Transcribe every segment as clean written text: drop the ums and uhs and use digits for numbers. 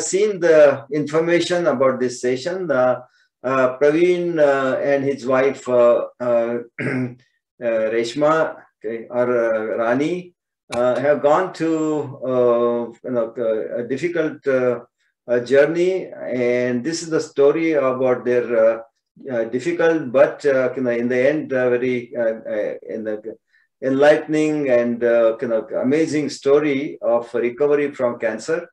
have seen the information about this session. Pravin and his wife Reshma, okay, or Rani, have gone to a difficult journey, and this is the story about their difficult, but in the end, very enlightening and amazing story of recovery from cancer.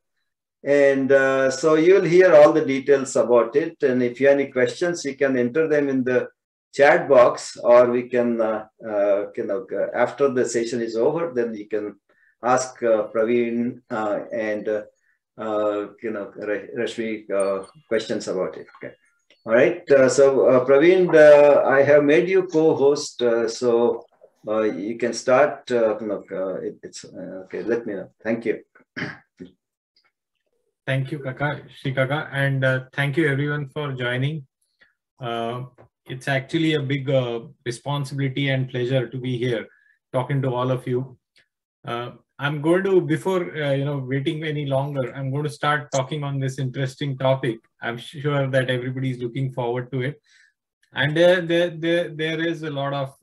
And so you'll hear all the details about it. And if you have any questions, you can enter them in the chat box, or we can, after the session is over, then you can ask Pravin and Rashmi questions about it. Okay. All right. So Pravin, I have made you co-host, so you can start. It's okay. Let me know. Thank you. Thank you, Shri Kaka, and thank you everyone for joining. It's actually a big responsibility and pleasure to be here talking to all of you. I'm going to, before waiting any longer, I'm going to start talking on this interesting topic. I'm sure that everybody is looking forward to it, and there is a lot of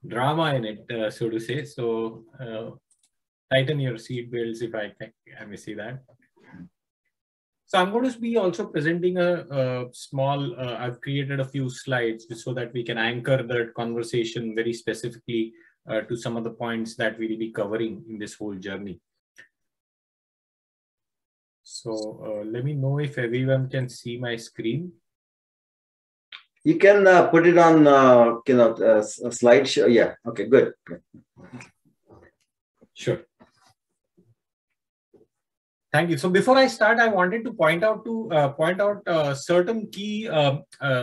drama in it, so to say. So tighten your seat belts, if I may say that. So I'm going to be also presenting a small, I've created a few slides so that we can anchor the conversation very specifically to some of the points that we'll be covering in this whole journey. So let me know if everyone can see my screen. You can put it on, a slideshow. Yeah. Okay. Good. Sure. Thank you. So before I start, I wanted to point out certain key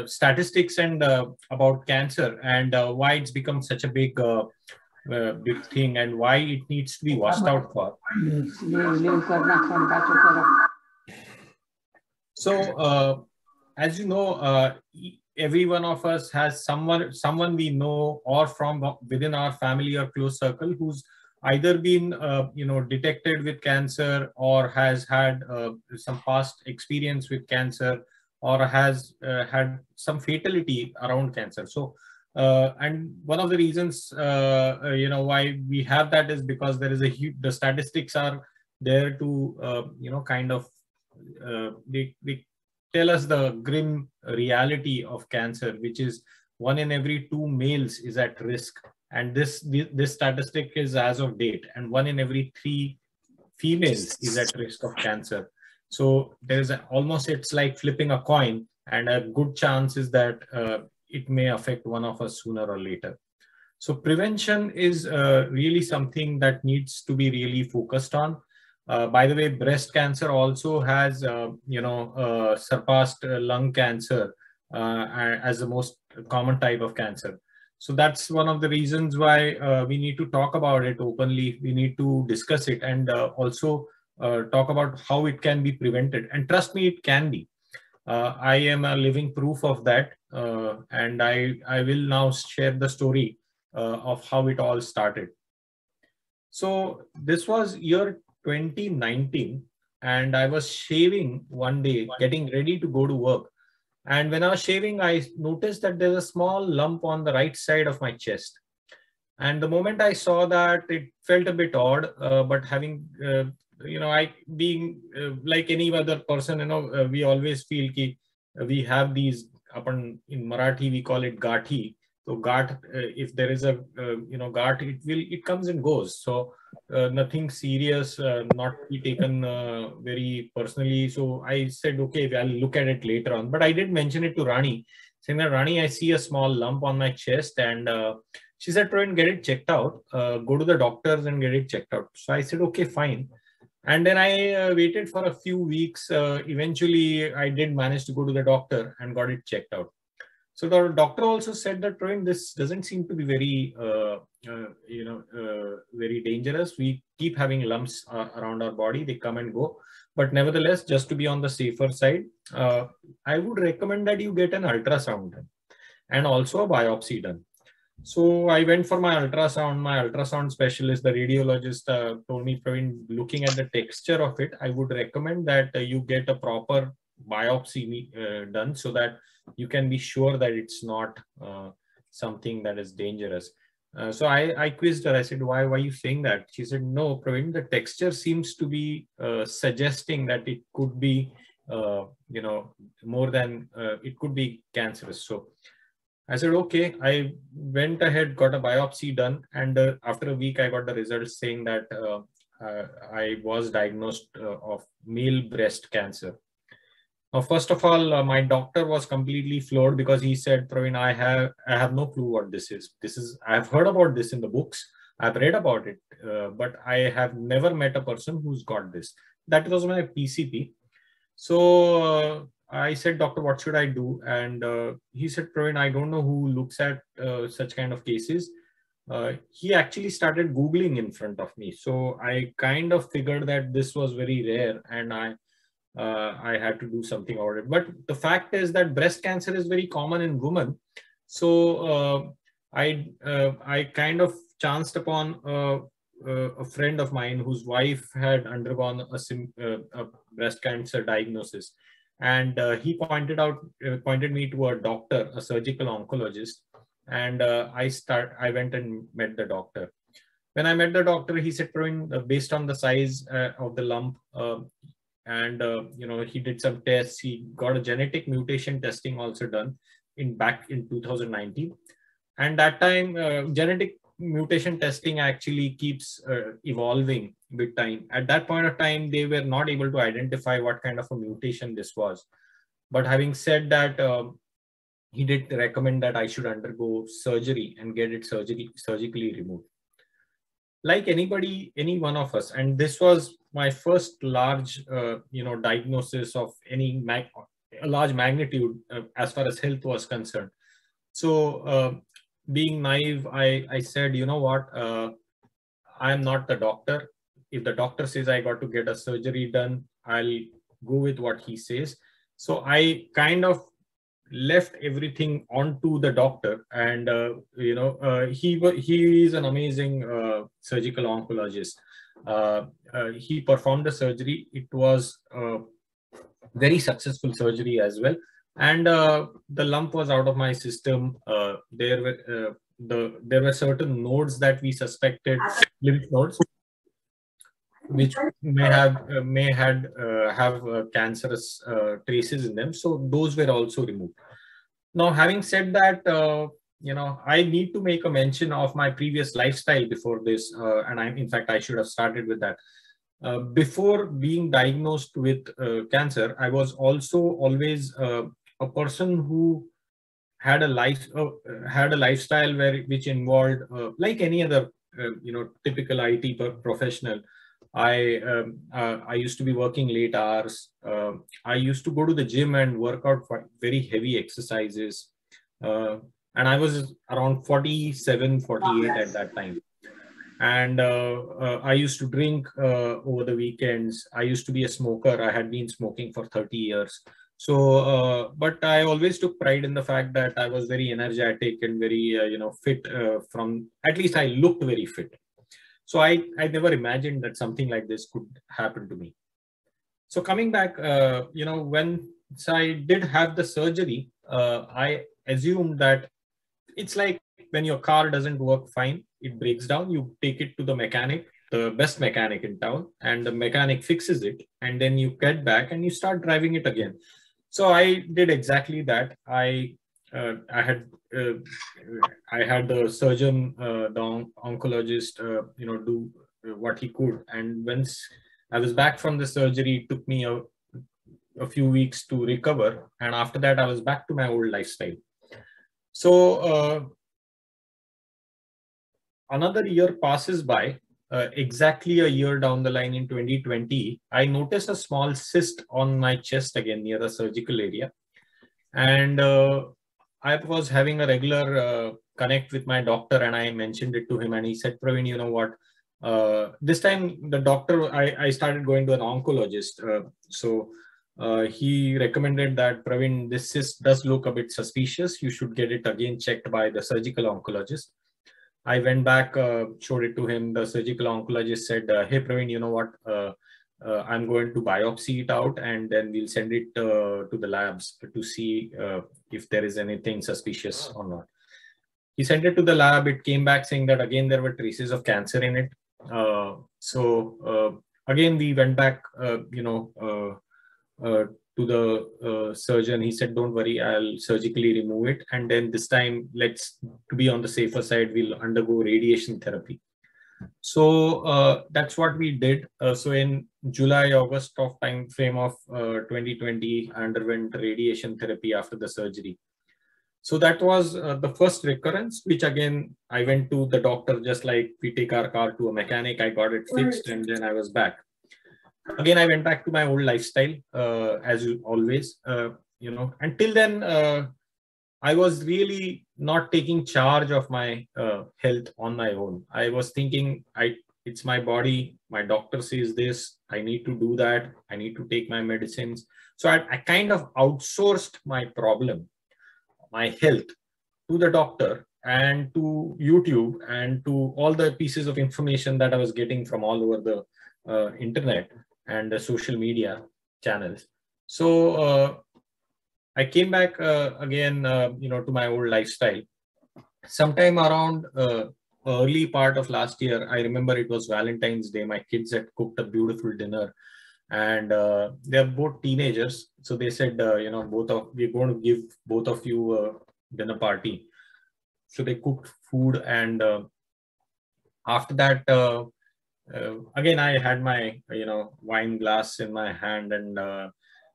statistics and about cancer and why it's become such a big thing and why it needs to be watched out for. So as you know, every one of us has someone we know or from within our family or close circle who's either been detected with cancer or has had some past experience with cancer or has had some fatality around cancer. So and one of the reasons why we have that is because there is the statistics are there to they tell us the grim reality of cancer, which is 1 in every 2 males is at risk. And this statistic is as of date, and 1 in every 3 females is at risk of cancer. So there's it's like flipping a coin, and a good chance is that it may affect one of us sooner or later. So prevention is really something that needs to be really focused on. By the way, breast cancer also has surpassed lung cancer as the most common type of cancer. So that's one of the reasons why we need to talk about it openly. We need to discuss it and also talk about how it can be prevented. And trust me, it can be. I am a living proof of that. And I will now share the story of how it all started. So this was year 2019, and I was shaving one day, getting ready to go to work. And when I was shaving, I noticed that there's a small lump on the right side of my chest. And the moment I saw that, it felt a bit odd, but having, being like any other person, we always feel that we have these, in Marathi, we call it gathi. So gat, if there is a, gat, it comes and goes. So nothing serious, not be taken very personally. So I said, okay, I'll look at it later on. But I did mention it to Rani, saying that, Rani, I see a small lump on my chest. And she said, Pravin, get it checked out. Go to the doctors and get it checked out. So I said, okay, fine. And then I waited for a few weeks. Eventually, I did manage to go to the doctor and got it checked out. So the doctor also said that, Pravin, this doesn't seem to be very, very dangerous. We keep having lumps around our body. They come and go. But nevertheless, just to be on the safer side, I would recommend that you get an ultrasound done and also a biopsy done. So I went for my ultrasound. My ultrasound specialist, the radiologist, told me, Pravin, looking at the texture of it, I would recommend that you get a proper biopsy done so that you can be sure that it's not something that is dangerous. So I quizzed her. I said, why are you saying that? She said, no, Pravin, the texture seems to be suggesting that it could be, more than, it could be cancerous. So I said, okay. I went ahead, got a biopsy done. And after a week, I got the results saying that I was diagnosed of male breast cancer. Now, first of all, my doctor was completely floored because he said, Pravin, I have no clue what this is. I've heard about this in the books. I've read about it, but I have never met a person who's got this. That was my PCP. So I said, doctor, what should I do? And he said, Pravin, I don't know who looks at such kind of cases. He actually started Googling in front of me. So I kind of figured that this was very rare and I had to do something about it. But the fact is that breast cancer is very common in women. So I kind of chanced upon a friend of mine whose wife had undergone a breast cancer diagnosis, and he pointed me to a doctor, a surgical oncologist, and I went and met the doctor. When I met the doctor, he said, Pravin, based on the size of the lump, and he did some tests. He got a genetic mutation testing also done back in 2019, and that time genetic mutation testing actually keeps evolving with time. At that point of time, they were not able to identify what kind of a mutation this was. But having said that, he did recommend that I should undergo surgery and get it surgically removed. Like any one of us, and this was my first large, diagnosis of any a large magnitude as far as health was concerned. So being naive, I said, you know what, I'm not the doctor. If the doctor says I got to get a surgery done, I'll go with what he says. So I kind of left everything onto the doctor, and he is an amazing surgical oncologist. He performed the surgery. It was a very successful surgery as well, and the lump was out of my system. There were certain nodes that we suspected, lymph nodes, which may have cancerous traces in them. So those were also removed. Now, having said that, I need to make a mention of my previous lifestyle before this, and in fact, I should have started with that. Before being diagnosed with cancer, I was also always a person who had a lifestyle which involved, like any other typical IT professional. I used to be working late hours. I used to go to the gym and work out very heavy exercises. And I was around 47, 48 at that time. And I used to drink over the weekends. I used to be a smoker. I had been smoking for 30 years. So, but I always took pride in the fact that I was very energetic and very, fit at least I looked very fit. So I never imagined that something like this could happen to me. So coming back, once I did have the surgery, I assumed that it's like when your car doesn't work fine, it breaks down, you take it to the mechanic, the best mechanic in town, and the mechanic fixes it. And then you get back and you start driving it again. So I did exactly that. I had the surgeon, the oncologist, do what he could. And once I was back from the surgery, it took me a few weeks to recover. And after that, I was back to my old lifestyle. So another year passes by. Exactly a year down the line in 2020, I noticed a small cyst on my chest again near the surgical area. And I was having a regular connect with my doctor, and I mentioned it to him, and he said, Pravin, you know what? This time the doctor, I started going to an oncologist. So he recommended that, Pravin, this cyst does look a bit suspicious. You should get it again checked by the surgical oncologist. I went back, showed it to him. The surgical oncologist said, hey, Pravin, you know what? I'm going to biopsy it out and then we'll send it to the labs to see if there is anything suspicious or not. He sent it to the lab. It came back saying that again, there were traces of cancer in it. Again, we went back, to the surgeon. He said, don't worry, I'll surgically remove it. And then this time, to be on the safer side, we'll undergo radiation therapy. So that's what we did. So in July, August of time frame of 2020, I underwent radiation therapy after the surgery. So that was the first recurrence, which again, I went to the doctor, just like we take our car to a mechanic. I got it fixed and then I was back. Again, I went back to my old lifestyle, as always, until then, I was really not taking charge of my health on my own. I was thinking, it's my body. My doctor says this, I need to do that. I need to take my medicines. So I kind of outsourced my problem, my health, to the doctor and to YouTube and to all the pieces of information that I was getting from all over the internet and the social media channels. So I came back again, to my old lifestyle. Sometime around early part of last year, I remember it was Valentine's Day. My kids had cooked a beautiful dinner, and they're both teenagers. So they said, we're going to give both of you a dinner party. So they cooked food, and after that, again, I had my wine glass in my hand, and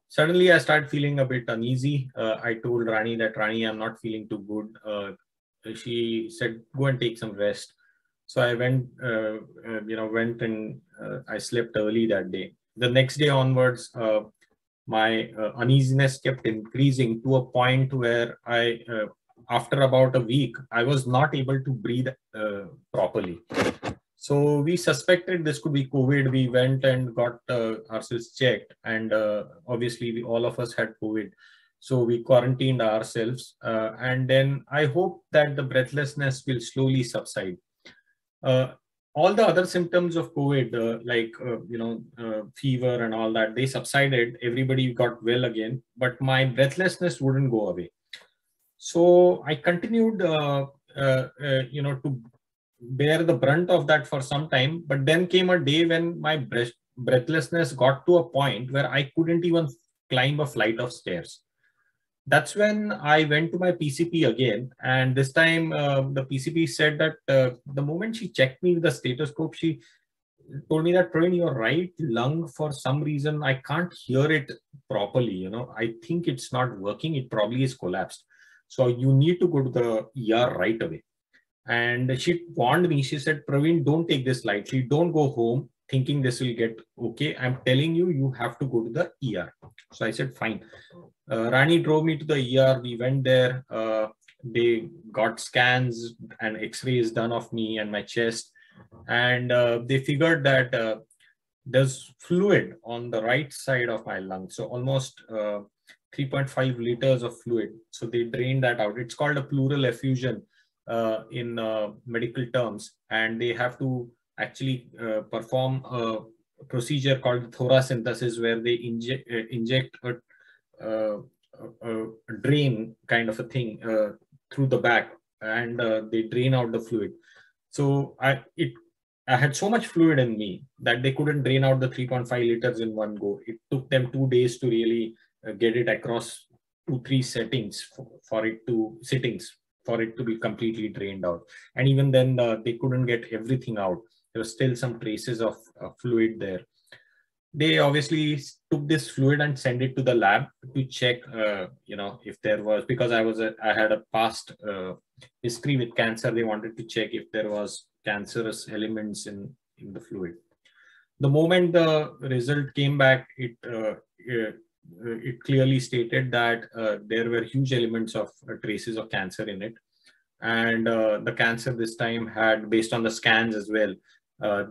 suddenly I started feeling a bit uneasy. I told Rani that, Rani, I'm not feeling too good. She said, go and take some rest. So I went and I slept early that day. The next day onwards, my uneasiness kept increasing to a point where after about a week, I was not able to breathe properly. So we suspected this could be COVID. We went and got ourselves checked, and obviously all of us had COVID. So we quarantined ourselves, and then I hope that the breathlessness will slowly subside. All the other symptoms of COVID, fever and all that, they subsided. Everybody got well again, but my breathlessness wouldn't go away. So I continued, to bear the brunt of that for some time. But then came a day when my breathlessness got to a point where I couldn't even climb a flight of stairs. That's when I went to my PCP again. And this time the PCP said that the moment she checked me with the stethoscope, she told me that, Pravin, your right lung, for some reason, I can't hear it properly. I think it's not working. It probably is collapsed. So you need to go to the ER right away. And she warned me. She said, Pravin, don't take this lightly. Don't go home thinking this will get okay. I'm telling you, you have to go to the ER. So I said, fine. Rani drove me to the ER. We went there. They got scans and x-rays done of me and my chest. And they figured that there's fluid on the right side of my lung. So almost 3.5 liters of fluid. So they drained that out. It's called a pleural effusion in medical terms, and they have to actually perform a procedure called thoracynthesis, where they inject a drain kind of a thing through the back, and they drain out the fluid. So I had so much fluid in me that they couldn't drain out the 3.5 liters in one go. It took them 2 days to really get it across 2-3 settings for it to be completely drained out. And even then, they couldn't get everything out. There was still some traces of fluid there. They obviously took this fluid and sent it to the lab to check, if there was, because I had a past history with cancer. They wanted to check if there was cancerous elements in the fluid. The moment the result came back, it clearly stated that there were huge elements of traces of cancer in it. And the cancer this time had, based on the scans as well,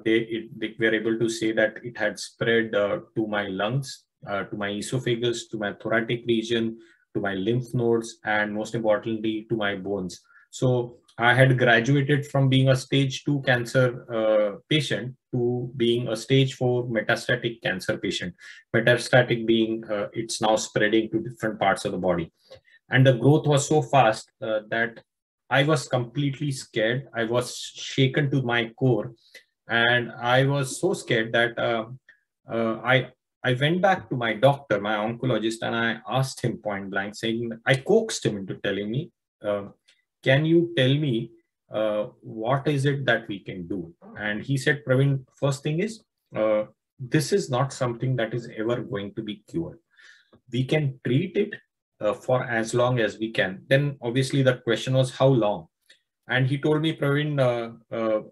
they were able to say that it had spread to my lungs. to my esophagus, to my thoracic region, to my lymph nodes, and most importantly, to my bones. So I had graduated from being a stage 2 cancer patient to being a stage 4 metastatic cancer patient. Metastatic being it's now spreading to different parts of the body. And the growth was so fast that I was completely scared. I was shaken to my core. And I was so scared that I went back to my doctor, my oncologist, and I asked him point blank, saying, I coaxed him into telling me, can you tell me what is it that we can do? And he said, Pravin, first thing is, this is not something that is ever going to be cured. We can treat it for as long as we can. Then obviously the question was how long? And he told me, Pravin,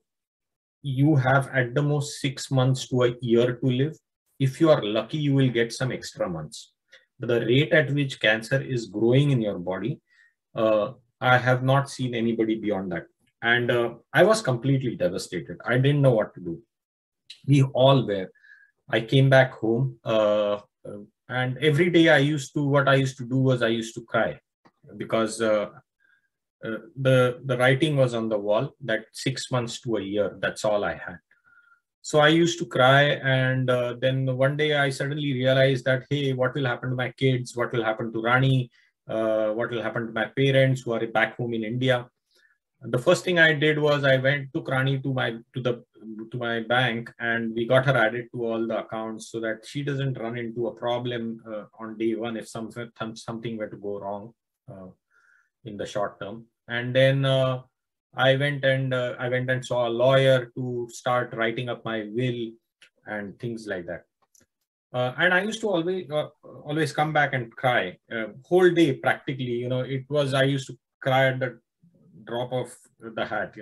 you have at the most 6 months to a year to live. If you are lucky, you will get some extra months. But the rate at which cancer is growing in your body, I have not seen anybody beyond that. And I was completely devastated. I didn't know what to do. We all were. I came back home and every day what I used to do was I used to cry because the writing was on the wall that 6 months to a year, that's all I had. So I used to cry, and then one day I suddenly realized that, hey, what will happen to my kids? What will happen to Rani? What will happen to my parents who are back home in India? The first thing I did was I went to Rani to my bank, and we got her added to all the accounts so that she doesn't run into a problem on day one if something were to go wrong in the short term. And then I went and saw a lawyer to start writing up my will and things like that. And I used to always come back and cry whole day practically. I used to cry at the drop of the hat.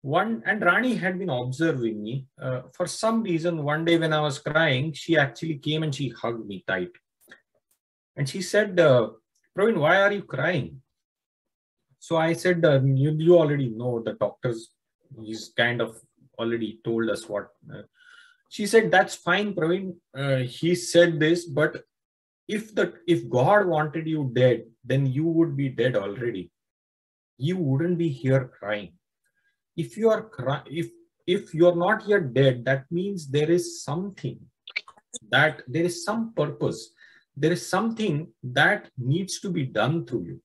And Rani had been observing me. For some reason, one day when I was crying, she actually came and she hugged me tight. And she said, Pravin, why are you crying? So I said, you already know, the doctors, he's kind of already told us what. She said, that's fine, Pravin. He said this, but if God wanted you dead, then you would be dead already. You wouldn't be here crying. If you're not here dead, that means there is something, that there is some purpose. There is something that needs to be done through you.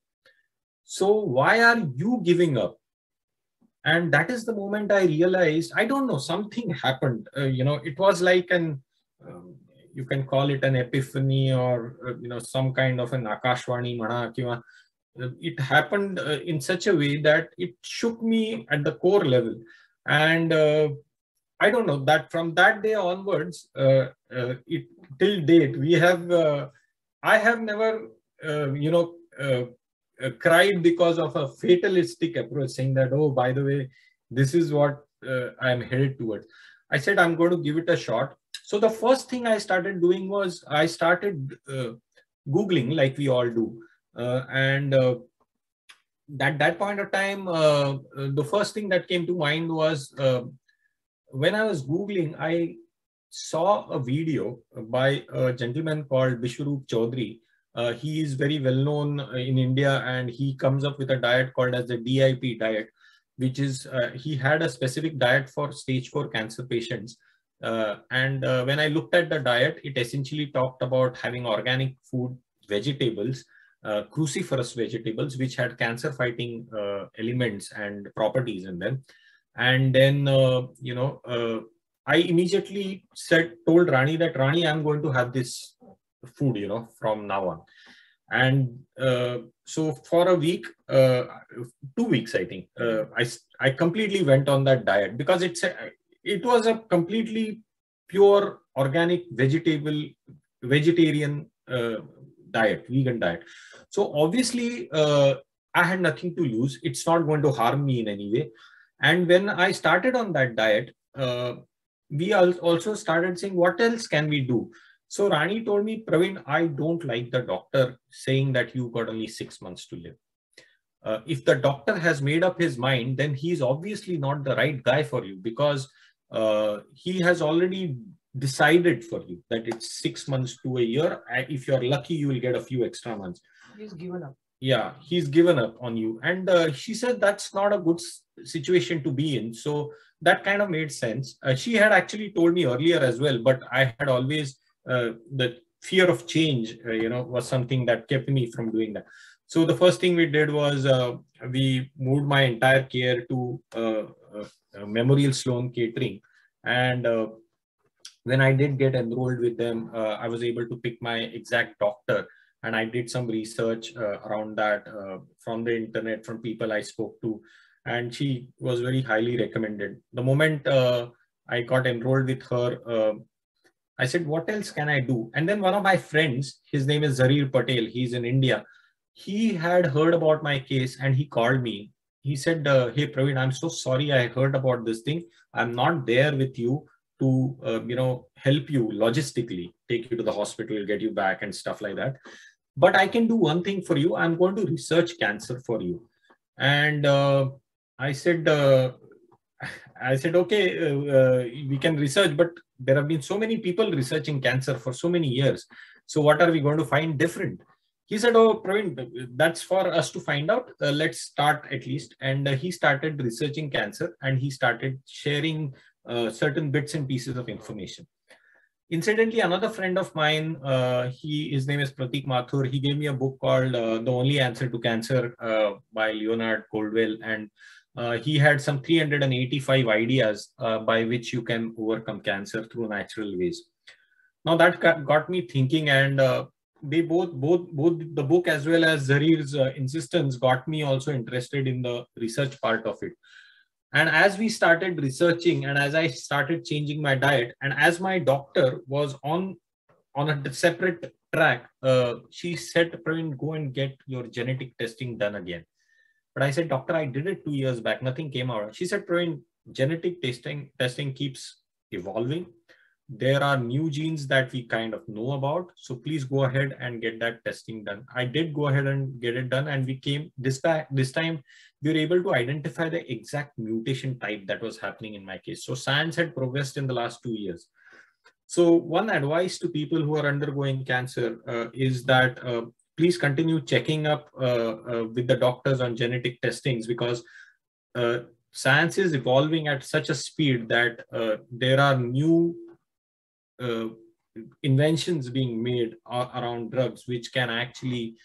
So why are you giving up? And that is the moment I realized, I don't know, something happened. It was like you can call it an epiphany or, some kind of an Akashwani Mana. It happened in such a way that it shook me at the core level. And I don't know, that from that day onwards, till date, I have never, cried because of a fatalistic approach, saying that, oh, by the way, this is what I'm headed towards. I said, I'm going to give it a shot. So the first thing I started doing was I started Googling, like we all do. And at that point of time, the first thing that came to mind was when I was Googling, I saw a video by a gentleman called Vishwaroop Chaudhary. He is very well known in India, and he comes up with a diet called as the DIP diet, which is he had a specific diet for stage 4 cancer patients. And when I looked at the diet, it essentially talked about having organic food, vegetables, cruciferous vegetables, which had cancer fighting elements and properties in them. And then, I immediately told Rani that, Rani, I'm going to have this food, from now on. And so for a week, 2 weeks, I think, I completely went on that diet because it was a completely pure organic vegetarian diet, vegan diet. So obviously I had nothing to lose. It's not going to harm me in any way. And when I started on that diet, we also started saying, what else can we do? So Rani told me, Pravin, I don't like the doctor saying that you got only 6 months to live. If the doctor has made up his mind, then he's obviously not the right guy for you, because he has already decided for you that it's 6 months to a year. If you're lucky, you will get a few extra months. He's given up. Yeah, he's given up on you. And she said that's not a good situation to be in. So that kind of made sense. She had actually told me earlier as well, but I had always, the fear of change, was something that kept me from doing that. So the first thing we did was we moved my entire care to Memorial Sloan Catering. And when I did get enrolled with them, I was able to pick my exact doctor. And I did some research around that from the internet, from people I spoke to. And she was very highly recommended. The moment I got enrolled with her, I said, what else can I do? And then one of my friends, his name is Zarir Patel, he's in India. He had heard about my case and he called me. He said, hey, Pravin, I'm so sorry I heard about this thing. I'm not there with you to, help you logistically, take you to the hospital, get you back and stuff like that. But I can do one thing for you. I'm going to research cancer for you. And I said, okay, we can research, but there have been so many people researching cancer for so many years. So what are we going to find different? He said, oh, Pravin, that's for us to find out. Let's start at least. And he started researching cancer and he started sharing certain bits and pieces of information. Incidentally, another friend of mine, his name is Pratik Mathur. He gave me a book called The Only Answer to Cancer by Leonard Coldwell. And he had some 385 ideas by which you can overcome cancer through natural ways. Now that got me thinking, and they both the book as well as Zarir's insistence got me also interested in the research part of it. And as we started researching and as I started changing my diet, and as my doctor was on a separate track, she said, Pravin, go and get your genetic testing done again. But I said, doctor, I did it 2 years back. Nothing came out. She said, Pravin, genetic testing keeps evolving. There are new genes that we kind of know about. So please go ahead and get that testing done. I did go ahead and get it done. And we came this time, we were able to identify the exact mutation type that was happening in my case. So science had progressed in the last 2 years. So one advice to people who are undergoing cancer is that please continue checking up with the doctors on genetic testings, because science is evolving at such a speed that there are new inventions being made around drugs which can actually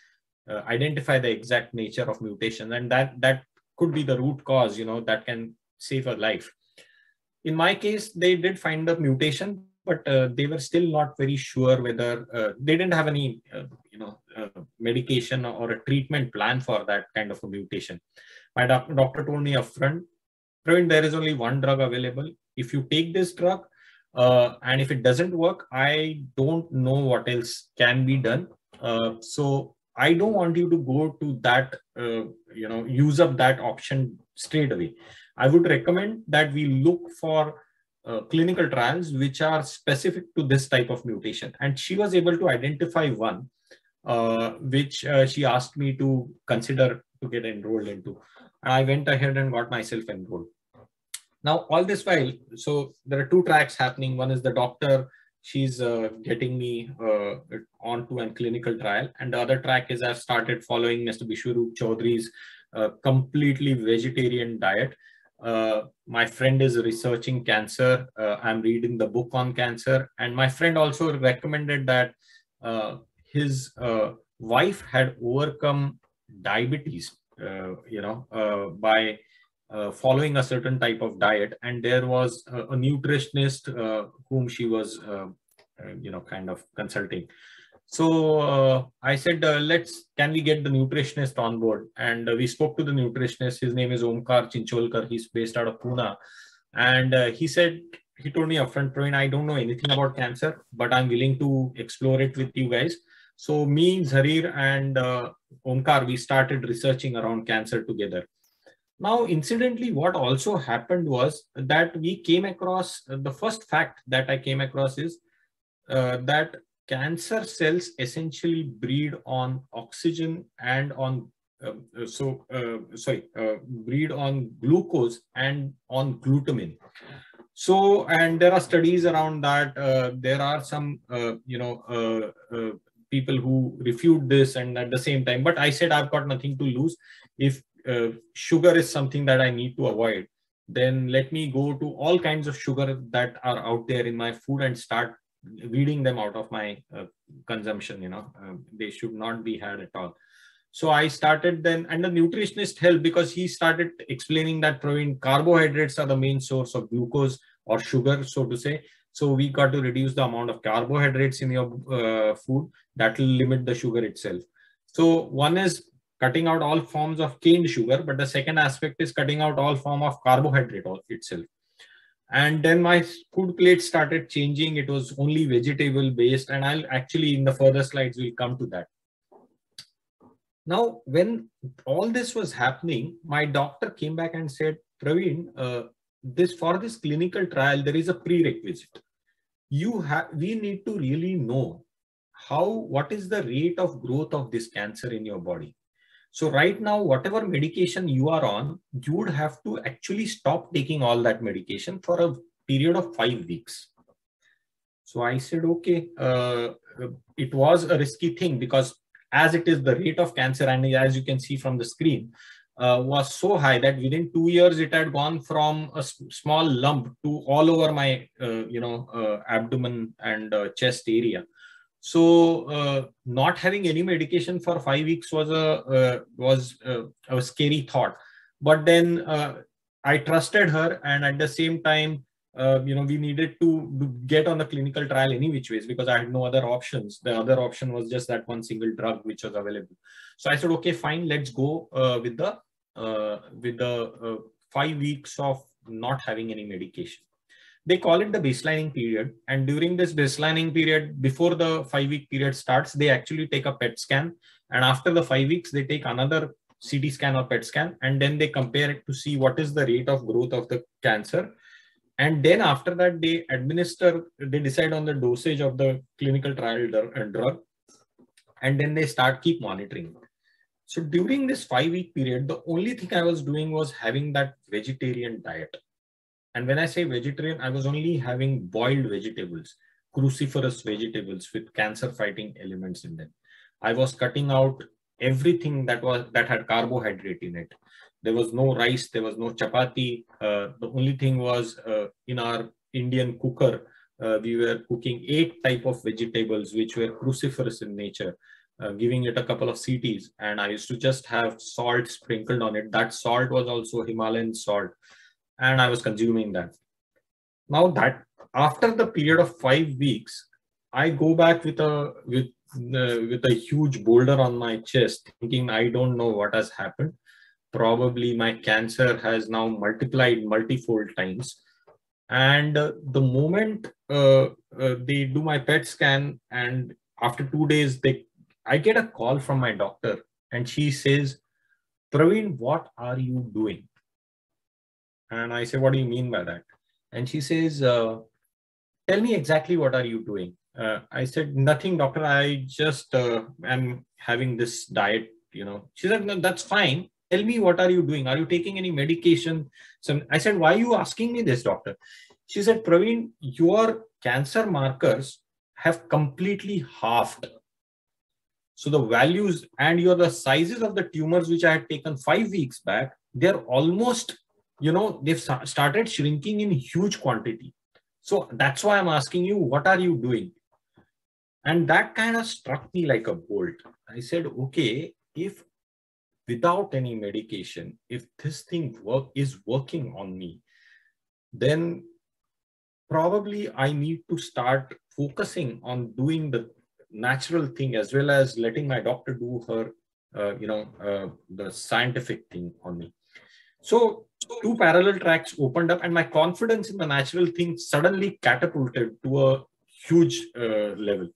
identify the exact nature of mutation, and that could be the root cause, that can save a life. In my case, they did find the mutation, but they were still not very sure whether they didn't have any medication or a treatment plan for that kind of a mutation. My doctor told me upfront, Pravin, there is only one drug available. If you take this drug, and if it doesn't work, I don't know what else can be done. So I don't want you to go to that, use up that option straight away. I would recommend that we look for clinical trials which are specific to this type of mutation. And she was able to identify one, which she asked me to consider to get enrolled into. And I went ahead and got myself enrolled. Now, all this while, so there are two tracks happening. One is the doctor, she's getting me onto a clinical trial. And the other track is I've started following Mr. Bishwaroop Chaudhary's completely vegetarian diet. My friend is researching cancer. I'm reading the book on cancer. And my friend also recommended that his wife had overcome diabetes, by following a certain type of diet, and there was a nutritionist whom she was, kind of consulting. So I said, can we get the nutritionist on board? And we spoke to the nutritionist. His name is Omkar Chincholkar. He's based out of Pune. And he told me upfront, Pravin, I don't know anything about cancer, but I'm willing to explore it with you guys. So me, Zarir, and Omkar, we started researching around cancer together. Now, incidentally, what also happened was that we came across, the first fact that I came across is that cancer cells essentially breed on oxygen and on, breed on glucose and on glutamine. So, and there are studies around that. There are some, people who refute this, and at the same time, but I said I've got nothing to lose. If sugar is something that I need to avoid, then let me go to all kinds of sugar that are out there in my food and start weeding them out of my consumption. They should not be had at all. So I started then, and the nutritionist helped because he started explaining that, Pravin, carbohydrates are the main source of glucose or sugar, so to say. So we got to reduce the amount of carbohydrates in your food. That will limit the sugar itself. So one is cutting out all forms of cane sugar, but the second aspect is cutting out all form of carbohydrate itself. And then my food plate started changing. It was only vegetable based, and I'll actually in the further slides will come to that. Now, when all this was happening, my doctor came back and said, Pravin, for this clinical trial, there is a prerequisite. We need to really know what is the rate of growth of this cancer in your body. So right now, whatever medication you are on, you would have to actually stop taking all that medication for a period of 5 weeks. So I said, okay, it was a risky thing because as it is, the rate of cancer, and as you can see from the screen, was so high that within 2 years, it had gone from a small lump to all over my, abdomen and chest area. So not having any medication for 5 weeks was a scary thought. But then I trusted her, and at the same time, we needed to get on the clinical trial any which ways because I had no other options. The other option was just that one single drug which was available. So I said, okay, fine, let's go with the 5 weeks of not having any medication. They call it the baselining period. And during this baselining period, before the 5-week period starts, they actually take a PET scan. And after the 5 weeks, they take another CT scan or PET scan. And then they compare it to see what is the rate of growth of the cancer. And then after that, they decide on the dosage of the clinical trial drug. And then they keep monitoring. So during this 5-week period, the only thing I was doing was having that vegetarian diet. And when I say vegetarian, I was only having boiled vegetables, cruciferous vegetables with cancer-fighting elements in them. I was cutting out everything that had carbohydrate in it. There was no rice, there was no chapati. The only thing was in our Indian cooker, we were cooking 8 types of vegetables which were cruciferous in nature, giving it a couple of CTs. And I used to just have salt sprinkled on it. That salt was also Himalayan salt. And I was consuming that. Now that after the period of 5 weeks, I go back with a huge boulder on my chest, thinking I don't know what has happened. Probably my cancer has now multiplied multifold times. And the moment they do my PET scan, and after 2 days, I get a call from my doctor, and she says, Pravin, what are you doing? And I say, what do you mean by that? And she says, tell me exactly what are you doing? I said, nothing, doctor. I just am having this diet, She said, no, that's fine. Tell me, what are you doing? Are you taking any medication? I said, why are you asking me this, doctor? She said, Pravin, your cancer markers have completely halved. So the values and the sizes of the tumors which I had taken 5 weeks back, they're almost they've started shrinking in huge quantity. So that's why I'm asking you, what are you doing? And that kind of struck me like a bolt. I said, okay, if without any medication, if this thing is working on me, then probably I need to start focusing on doing the natural thing as well as letting my doctor do her, the scientific thing on me. So 2 parallel tracks opened up, and my confidence in the natural thing suddenly catapulted to a huge level.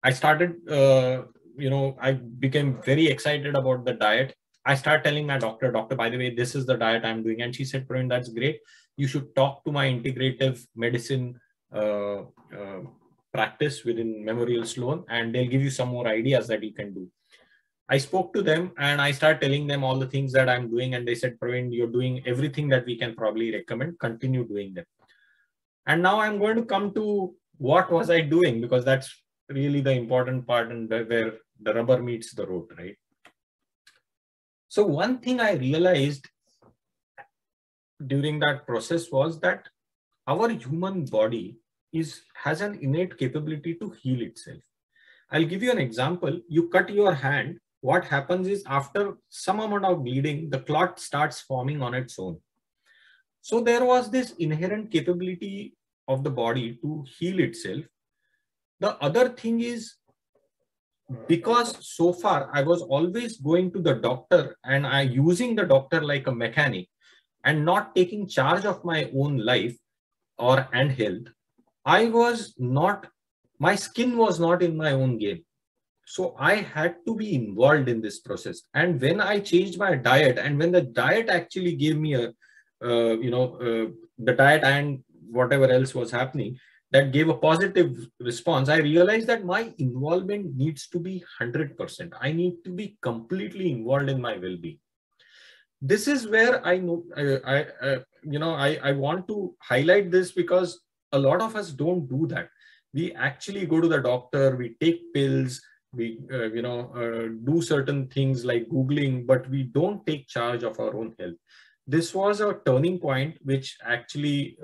I started, I became very excited about the diet. I started telling my doctor, by the way, this is the diet I'm doing. And she said, Pravin, that's great. You should talk to my integrative medicine practice within Memorial Sloan, and they'll give you some more ideas that you can do. I spoke to them and I started telling them all the things that I'm doing. And they said, Pravin, you're doing everything that we can probably recommend. Continue doing them. And now I'm going to come to what was I doing, because that's really the important part and where the rubber meets the road, right? So one thing I realized during that process was that our human body has an innate capability to heal itself. I'll give you an example. You cut your hand. What happens is, after some amount of bleeding, the clot starts forming on its own. So there was this inherent capability of the body to heal itself. The other thing is, because so far I was always going to the doctor and using the doctor like a mechanic and not taking charge of my own life and health, my skin was not in my own game. So I had to be involved in this process. And when I changed my diet, and when the diet actually gave me the diet and whatever else was happening, that gave a positive response, I realized that my involvement needs to be 100%. I need to be completely involved in my well-being. This is where I want to highlight this, because a lot of us don't do that. We actually go to the doctor, we take pills, we do certain things like Googling, but we don't take charge of our own health. This was a turning point which actually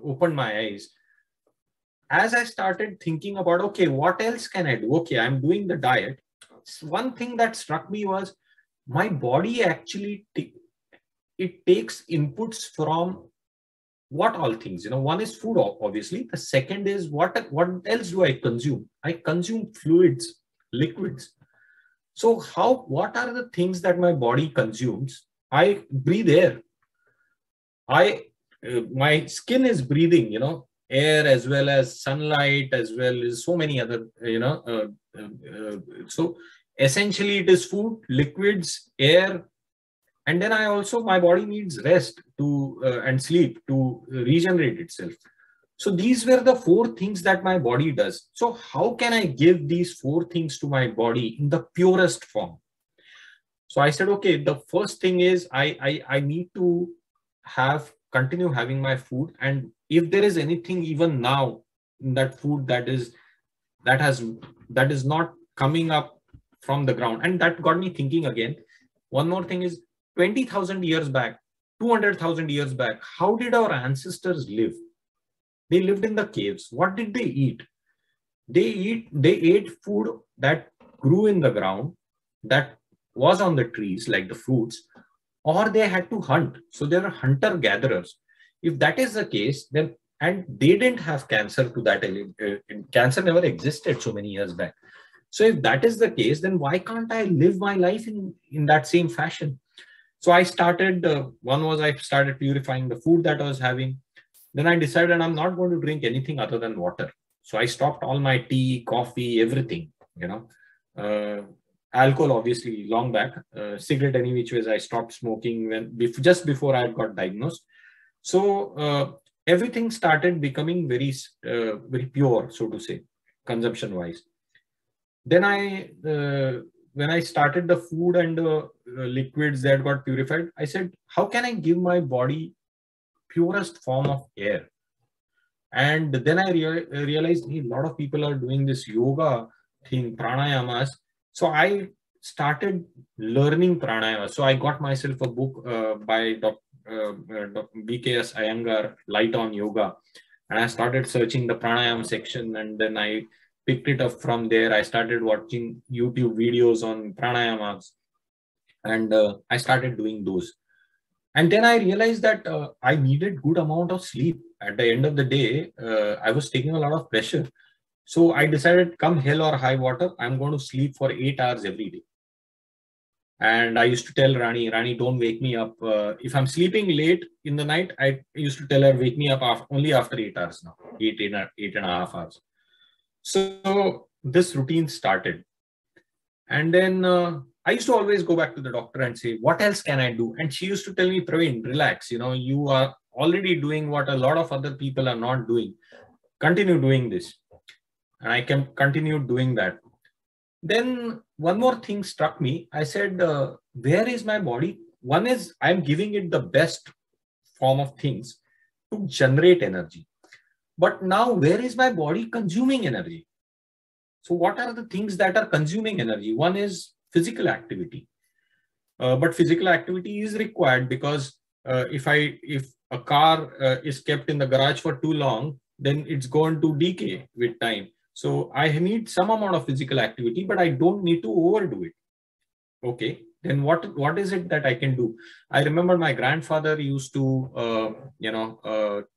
opened my eyes. As I started thinking about, okay, what else can I do? Okay, I'm doing the diet. One thing that struck me was my body actually it takes inputs from what all things. One is food, obviously. The second is what else do I consume? I consume fluids, liquids. So what are the things that my body consumes? I breathe air. My skin is breathing, air, as well as sunlight, as well as so many other, so essentially it is food, liquids, air. And then my body needs rest and sleep to regenerate itself. So these were the 4 things that my body does. So how can I give these 4 things to my body in the purest form? So I said, okay, the first thing is I need to continue having my food. And if there is anything even now in that food that is not coming up from the ground, and that got me thinking again. One more thing is, 20,000 years back, 200,000 years back, how did our ancestors live? They lived in the caves. What did they eat? They ate food that grew in the ground, that was on the trees, like the fruits, or they had to hunt. So they were hunter-gatherers. If that is the case, then, and they didn't have cancer to that cancer never existed so many years back. So if that is the case, then why can't I live my life in that same fashion? So I started, I started purifying the food that I was having. Then I decided I'm not going to drink anything other than water. So I stopped all my tea, coffee, everything, alcohol, obviously, long back. Cigarette, any which ways, I stopped smoking just before I got diagnosed. So everything started becoming very, very pure, so to say, consumption-wise. Then when I started the food and the liquids that got purified, I said, how can I give my body purest form of air? And then I realized a lot of people are doing this yoga thing, pranayamas. So I started learning pranayama. So I got myself a book by Dr. BKS Iyengar, Light on Yoga. And I started searching the pranayama section, and then I picked it up from there. I started watching YouTube videos on pranayamas, and I started doing those. And then I realized that I needed good amount of sleep. At the end of the day, I was taking a lot of pressure. So I decided, come hell or high water, I'm going to sleep for 8 hours every day. And I used to tell Rani, don't wake me up. If I'm sleeping late in the night, I used to tell her, wake me up only after 8 hours now, 8.5 hours. So this routine started. And then I used to always go back to the doctor and say, what else can I do? And she used to tell me, Pravin, relax. You are already doing what a lot of other people are not doing. Continue doing this. And I can continue doing that. Then one more thing struck me. I said, where is my body? One is I'm giving it the best form of things. to generate energy. But now, where is my body consuming energy? So what are the things that are consuming energy? One is physical activity. But physical activity is required because if a car is kept in the garage for too long, then it's going to decay with time. So I need some amount of physical activity, but I don't need to overdo it. Okay, then what is it that I can do? I remember my grandfather used to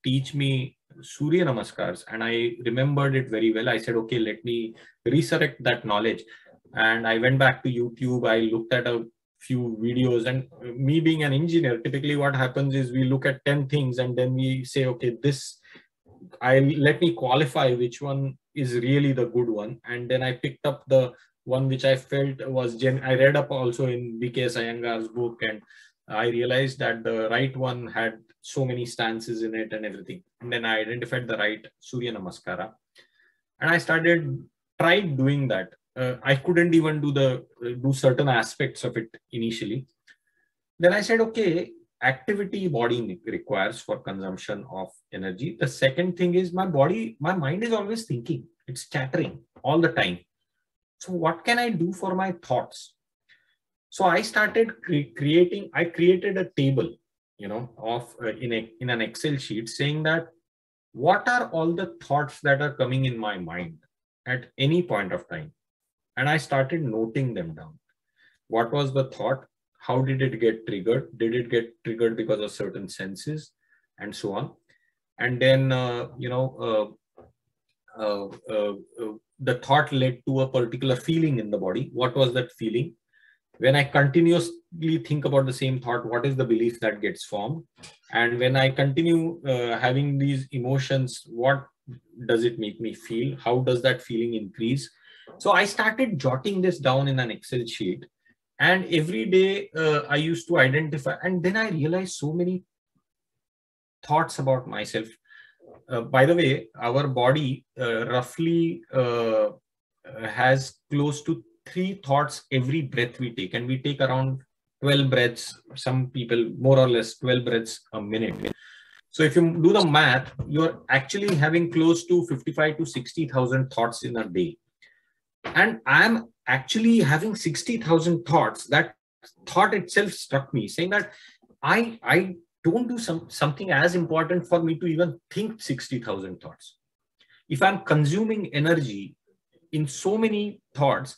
teach me Surya Namaskars, and I remembered it very well. I said, okay, let me resurrect that knowledge. And I went back to YouTube. I looked at a few videos, and me being an engineer, typically what happens is we look at 10 things and then we say, okay, let me qualify which one is really the good one. And then I picked up the one which I felt was I read up also in BK Iyengar's book, and I realized that the right one had so many stances in it and everything. And then I identified the right Surya Namaskara, and I tried doing that. I couldn't even do certain aspects of it initially. Then I said, okay, activity body requires for consumption of energy. The second thing is my mind is always thinking. It's chattering all the time. So what can I do for my thoughts? So I started created a table, of in an Excel sheet saying that what are all the thoughts that are coming in my mind at any point of time. And I started noting them down. What was the thought? How did it get triggered? Did it get triggered because of certain senses, and so on? And then, the thought led to a particular feeling in the body. What was that feeling? When I continuously think about the same thought, what is the belief that gets formed? And when I continue having these emotions, what does it make me feel? How does that feeling increase? So I started jotting this down in an Excel sheet. And every day I used to identify. And then I realized so many thoughts about myself. By the way, our body roughly has close to 3 thoughts every breath we take. And we take around 12 breaths. Some people more or less 12 breaths a minute. So if you do the math, you're actually having close to 55 to 60,000 thoughts in a day. And I'm actually having 60,000 thoughts. That thought itself struck me, saying that I don't do something as important for me to even think 60,000 thoughts. If I'm consuming energy in so many thoughts,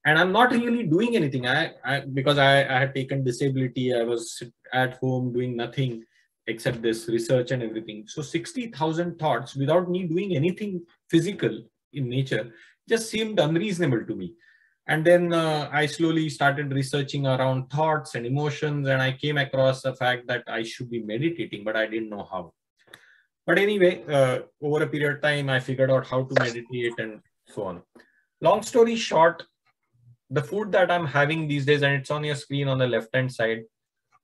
and I'm not really doing anything, because I had taken disability, I was at home doing nothing except this research and everything. So 60,000 thoughts without me doing anything physical in nature just seemed unreasonable to me. And then I slowly started researching around thoughts and emotions, and I came across the fact that I should be meditating, but I didn't know how. But anyway, over a period of time, I figured out how to meditate and so on. Long story short, the food that I'm having these days, and it's on your screen on the left-hand side,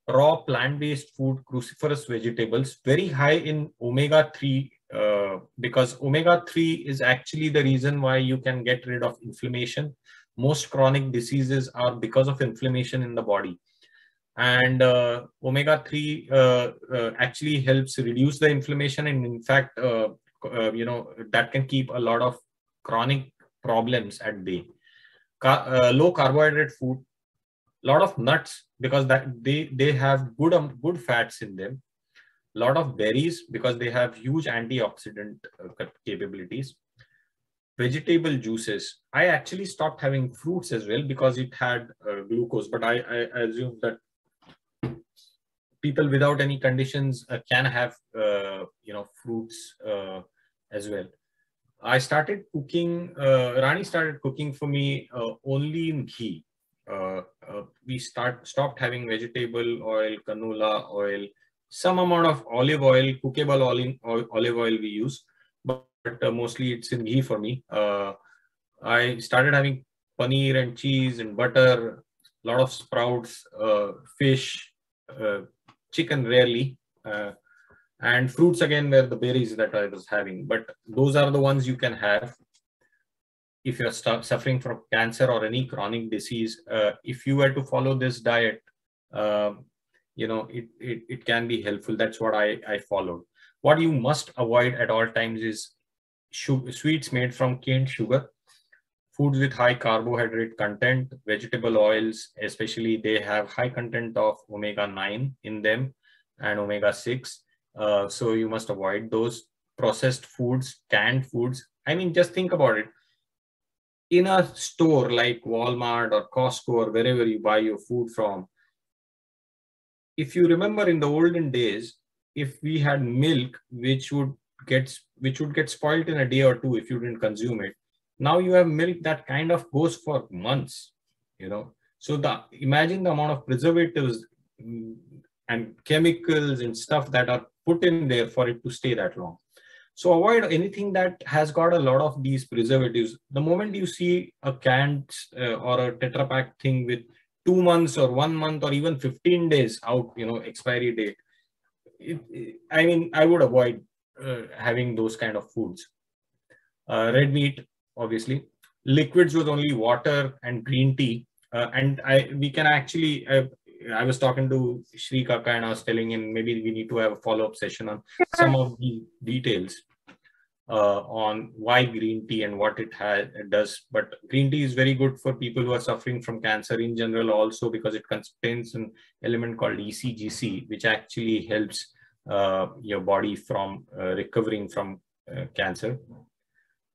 raw plant-based food, cruciferous vegetables, very high in omega-3, because omega-3 is actually the reason why you can get rid of inflammation. Most chronic diseases are because of inflammation in the body. And omega-3 actually helps reduce the inflammation. And in fact, that can keep a lot of chronic problems at bay. Low carbohydrate food, a lot of nuts, because they have good fats in them. A lot of berries, because they have huge antioxidant capabilities. Vegetable juices. I actually stopped having fruits as well because it had glucose, but I assume that people without any conditions can have fruits as well. I started cooking. Rani started cooking for me only in ghee. We stopped having vegetable oil, canola oil, some amount of olive oil, cookable olive oil we use, but mostly it's in ghee for me. I started having paneer and cheese and butter, a lot of sprouts, fish, chicken rarely, and fruits again were the berries that I was having. But those are the ones you can have if you're suffering from cancer or any chronic disease. If you were to follow this diet, it can be helpful. That's what I followed. What you must avoid at all times is sweets made from cane sugar, foods with high carbohydrate content, vegetable oils, especially they have high content of omega-9 in them and omega-6. So you must avoid those. Processed foods, canned foods. I mean, just think about it. In a store like Walmart or Costco or wherever you buy your food from, if you remember in the olden days, if we had milk which would get spoiled in a day or two if you didn't consume it, now you have milk that kind of goes for months, you know. So imagine the amount of preservatives and chemicals and stuff that are put in there for it to stay that long. So avoid anything that has got a lot of these preservatives. The moment you see a canned or a Tetra Pak thing with 2 months or 1 month or even 15 days out, you know, expiry date, I mean, I would avoid having those kind of foods. Red meat, obviously. Liquids with only water and green tea. We can actually, I was talking to Shri Kaka and I was telling him maybe we need to have a follow-up session on some of the details on why green tea and what it does. But green tea is very good for people who are suffering from cancer in general also, because it contains an element called ECGC, which actually helps your body from recovering from cancer.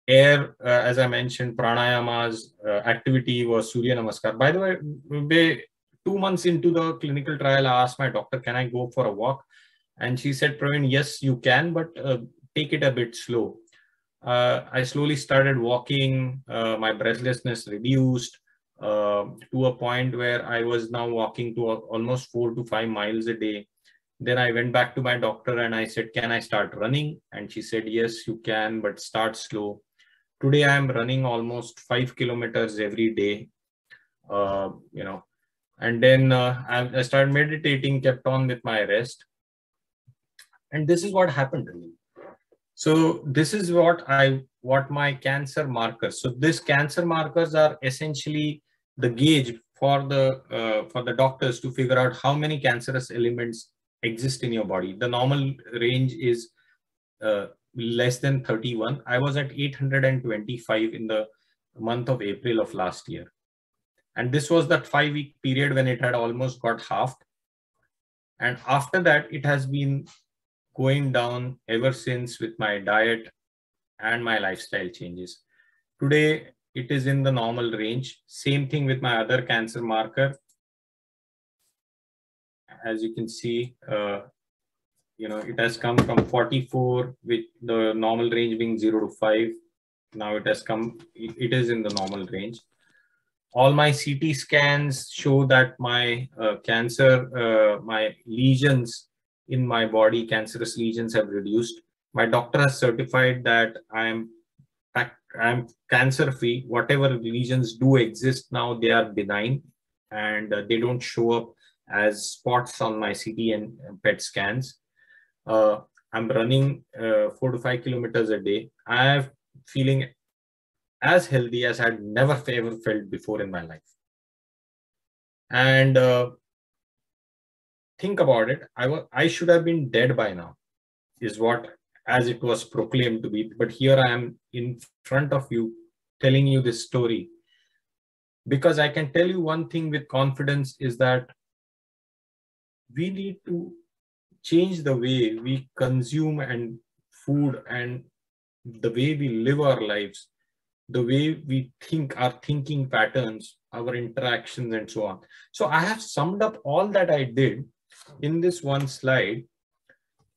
Air, as I mentioned, pranayama's activity was Surya Namaskar. By the way, 2 months into the clinical trial, I asked my doctor, can I go for a walk? And she said, Pravin, yes, you can, but take it a bit slow. I slowly started walking. My breathlessness reduced to a point where I was now walking to almost 4 to 5 miles a day. Then I went back to my doctor and I said, can I start running? And she said, yes, you can, but start slow. Today, I am running almost 5 kilometers every day, you know, and then I started meditating, kept on with my rest. And this is what happened really. So this is what my cancer markers. So these cancer markers are essentially the gauge for the doctors to figure out how many cancerous elements exist in your body. The normal range is less than 31. I was at 825 in the month of April of last year. And this was that 5-week period when it had almost got halved. And after that, it has been going down ever since with my diet and my lifestyle changes. Today, it is in the normal range. Same thing with my other cancer marker. As you can see, you know, it has come from 44 with the normal range being 0 to 5. Now it has come, it is in the normal range. All my CT scans show that my my lesions in my body, cancerous lesions have reduced. My doctor has certified that I am cancer free. Whatever lesions do exist now, they are benign and they don't show up as spots on my CT and PET scans. I'm running 4 to 5 kilometers a day. I'm feeling as healthy as I'd never ever felt before in my life. And think about it. I should have been dead by now, is what, as it was proclaimed to be. But here I am in front of you telling you this story, because I can tell you one thing with confidence is that we need to change the way we consume and food and the way we live our lives, the way we think, our thinking patterns, our interactions, and so on. So I have summed up all that I did in this one slide.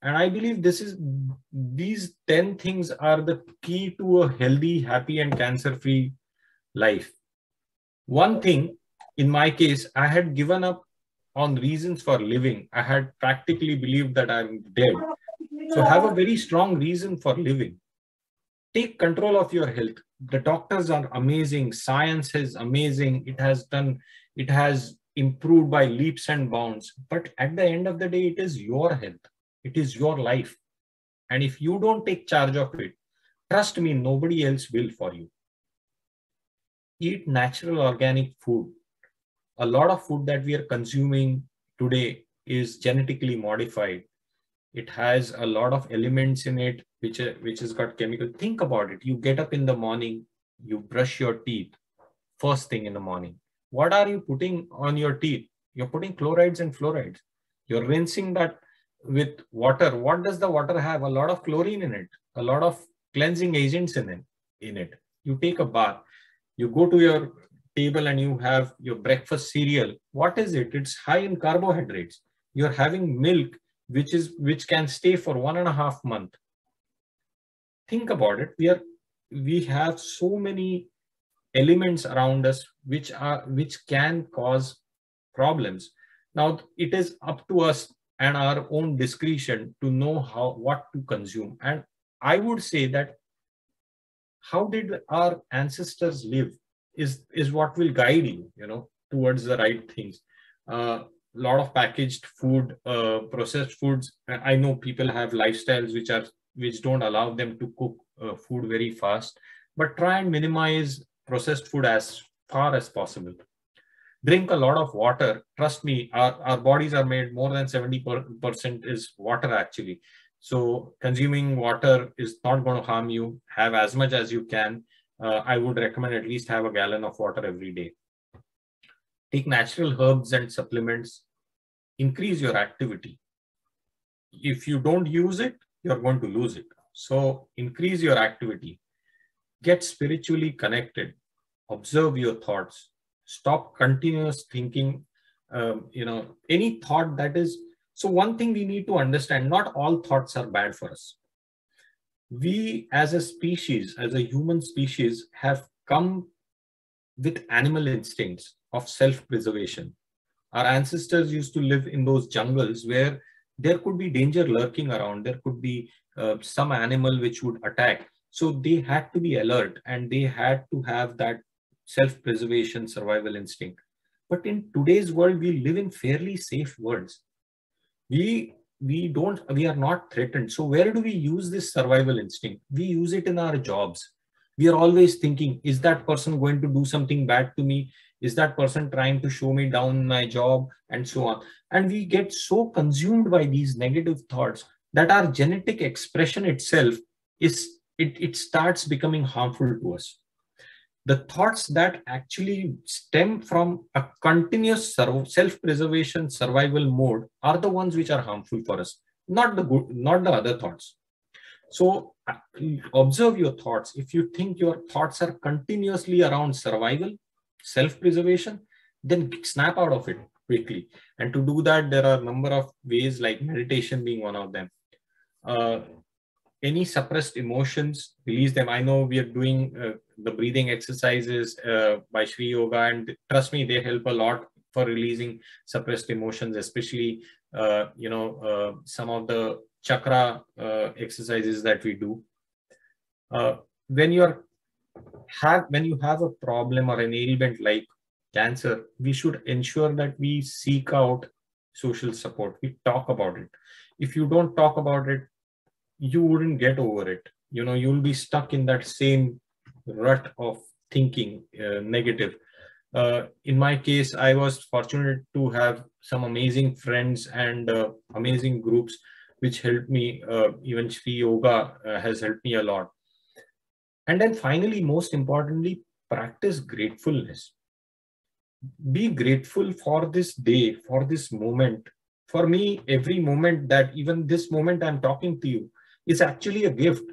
And I believe these 10 things are the key to a healthy, happy, and cancer-free life. One thing, in my case, I had given up on reasons for living. I had practically believed that I'm dead. So have a very strong reason for living. Take control of your health. The doctors are amazing. Science is amazing. It has improved by leaps and bounds. But at the end of the day, it is your health. It is your life. And if you don't take charge of it, trust me, nobody else will for you. Eat natural organic food. A lot of food that we are consuming today is genetically modified. It has a lot of elements in it, which has got chemical. Think about it. You get up in the morning, you brush your teeth first thing in the morning. What are you putting on your teeth? You're putting chlorides and fluorides. You're rinsing that with water. What does the water have? A lot of chlorine in it, a lot of cleansing agents in it. You take a bath, you go to your table and you have your breakfast cereal. What is it? It's high in carbohydrates. You're having milk, which can stay for 1.5 months. Think about it. We have so many elements around us which can cause problems. Now it is up to us and our own discretion to know what to consume. And I would say that how did our ancestors live is what will guide you, towards the right things. Lot of packaged food, processed foods. I know people have lifestyles which don't allow them to cook food very fast, but try and minimize processed food as far as possible. Drink a lot of water. Trust me, our bodies are made more than 70% is water actually. So consuming water is not going to harm you. Have as much as you can. I would recommend at least have a gallon of water every day. Take natural herbs and supplements. Increase your activity. If you don't use it, you're going to lose it. So increase your activity. Get spiritually connected. Observe your thoughts. Stop continuous thinking. Any thought that is. So one thing we need to understand, not all thoughts are bad for us. We as a species, as a human species, have come with animal instincts of self-preservation. Our ancestors used to live in those jungles where there could be danger lurking around. There could be some animal which would attack. So they had to be alert and they had to have that self-preservation survival instinct. But in today's world, we live in fairly safe worlds. We are not threatened. So where do we use this survival instinct? We use it in our jobs. We are always thinking, is that person going to do something bad to me? Is that person trying to show me down in my job? And so on. And we get so consumed by these negative thoughts that our genetic expression itself it starts becoming harmful to us. The thoughts that actually stem from a continuous self-preservation survival mode are the ones which are harmful for us, not the other thoughts. So observe your thoughts. If you think your thoughts are continuously around survival, self-preservation, then snap out of it quickly. And to do that, there are a number of ways, like meditation being one of them. Any suppressed emotions, release them. I know we are doing the breathing exercises by Shri Yoga, and trust me, they help a lot for releasing suppressed emotions, especially some of the chakra exercises that we do. When you have a problem or an ailment like cancer, we should ensure that we seek out social support. We talk about it. If you don't talk about it, you wouldn't get over it. You'll be stuck in that same rut of thinking negative. In my case, I was fortunate to have some amazing friends and amazing groups which helped me. Even Shri Yoga has helped me a lot. And then finally, most importantly, practice gratefulness. Be grateful for this day, for this moment. For me, every moment, that even this moment I'm talking to you, is actually a gift.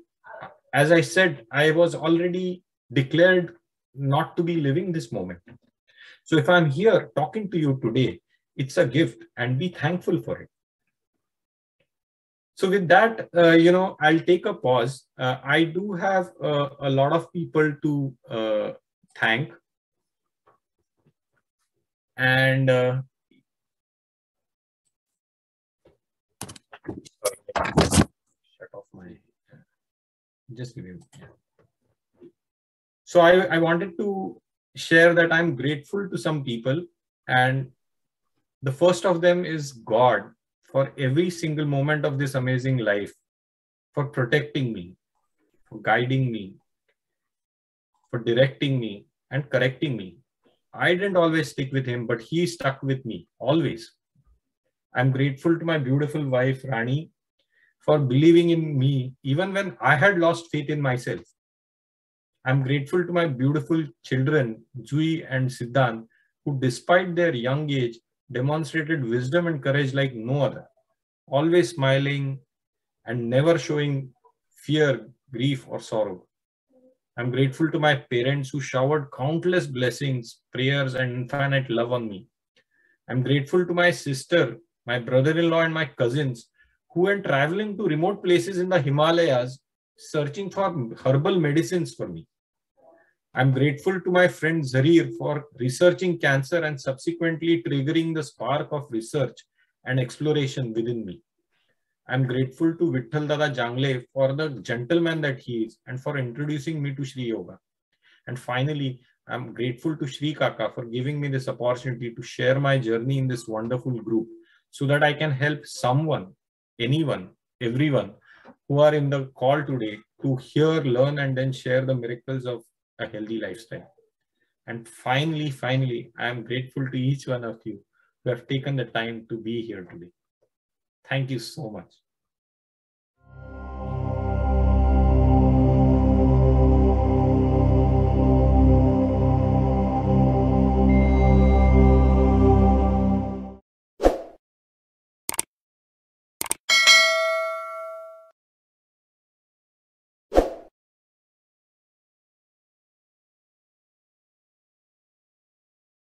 As I said, I was already declared not to be living this moment. So if I'm here talking to you today, it's a gift, and be thankful for it. So with that, I'll take a pause. I do have a lot of people to thank. And shut off my, just give me. So I wanted to share that I'm grateful to some people, and the first of them is God, for every single moment of this amazing life, for protecting me, for guiding me, for directing me and correcting me. I didn't always stick with him, but he stuck with me always. I'm grateful to my beautiful wife, Rani, for believing in me even when I had lost faith in myself. I'm grateful to my beautiful children, Jui and Siddhanth, who despite their young age demonstrated wisdom and courage like no other, always smiling and never showing fear, grief, or sorrow. I'm grateful to my parents who showered countless blessings, prayers, and infinite love on me. I'm grateful to my sister, my brother-in-law, and my cousins who went traveling to remote places in the Himalayas searching for herbal medicines for me. I'm grateful to my friend Zarir for researching cancer and subsequently triggering the spark of research and exploration within me. I'm grateful to Vitthal Dada Jangle for the gentleman that he is and for introducing me to Shri Yoga. And finally, I'm grateful to Shri Kaka for giving me this opportunity to share my journey in this wonderful group so that I can help someone, anyone, everyone who are in the call today to hear, learn, and then share the miracles of a healthy lifestyle. And finally, I am grateful to each one of you who have taken the time to be here today. Thank you so much.